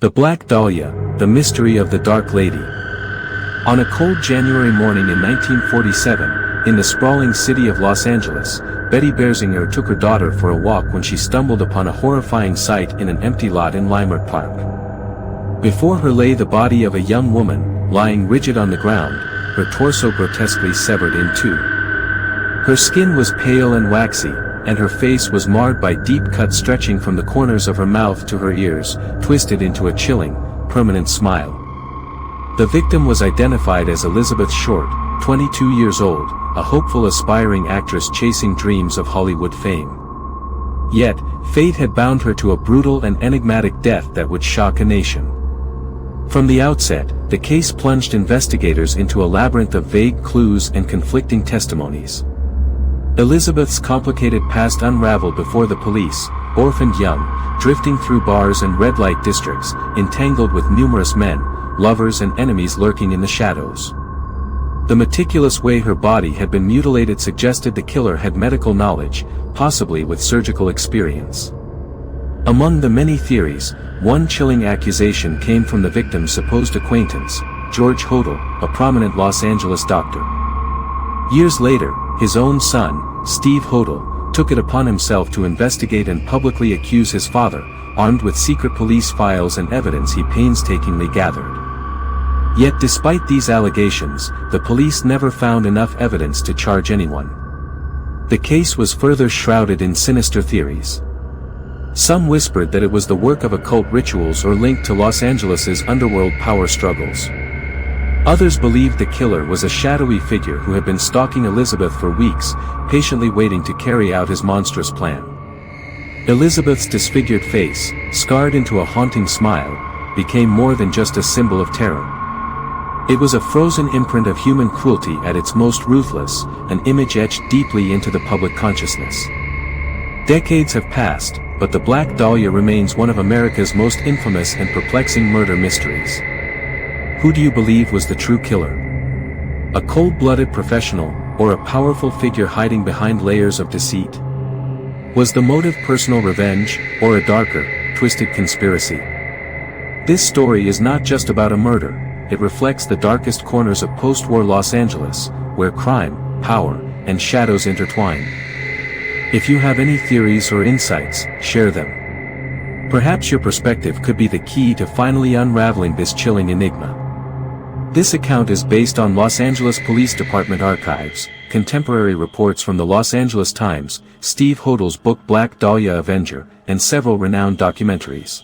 The Black Dahlia, the mystery of the Dark Lady. On a cold January morning in 1947, in the sprawling city of Los Angeles, Betty Berzinger took her daughter for a walk when she stumbled upon a horrifying sight in an empty lot in Leimert Park. Before her lay the body of a young woman, lying rigid on the ground, her torso grotesquely severed in two. Her skin was pale and waxy, and her face was marred by deep cuts stretching from the corners of her mouth to her ears, twisted into a chilling, permanent smile. The victim was identified as Elizabeth Short, 22 years old, a hopeful aspiring actress chasing dreams of Hollywood fame. Yet, fate had bound her to a brutal and enigmatic death that would shock a nation. From the outset, the case plunged investigators into a labyrinth of vague clues and conflicting testimonies. Elizabeth's complicated past unraveled before the police, orphaned young, drifting through bars and red light districts, entangled with numerous men, lovers and enemies lurking in the shadows. The meticulous way her body had been mutilated suggested the killer had medical knowledge, possibly with surgical experience. Among the many theories, one chilling accusation came from the victim's supposed acquaintance, George Hodel, a prominent Los Angeles doctor. Years later, his own son, Steve Hodel, took it upon himself to investigate and publicly accuse his father, armed with secret police files and evidence he painstakingly gathered. Yet despite these allegations, the police never found enough evidence to charge anyone. The case was further shrouded in sinister theories. Some whispered that it was the work of occult rituals or linked to Los Angeles's underworld power struggles. Others believed the killer was a shadowy figure who had been stalking Elizabeth for weeks, patiently waiting to carry out his monstrous plan. Elizabeth's disfigured face, scarred into a haunting smile, became more than just a symbol of terror. It was a frozen imprint of human cruelty at its most ruthless, an image etched deeply into the public consciousness. Decades have passed, but the Black Dahlia remains one of America's most infamous and perplexing murder mysteries. Who do you believe was the true killer? A cold-blooded professional, or a powerful figure hiding behind layers of deceit? Was the motive personal revenge, or a darker, twisted conspiracy? This story is not just about a murder, it reflects the darkest corners of post-war Los Angeles, where crime, power, and shadows intertwine. If you have any theories or insights, share them. Perhaps your perspective could be the key to finally unraveling this chilling enigma. This account is based on Los Angeles Police Department archives, contemporary reports from the Los Angeles Times, Steve Hodel's book Black Dahlia Avenger, and several renowned documentaries.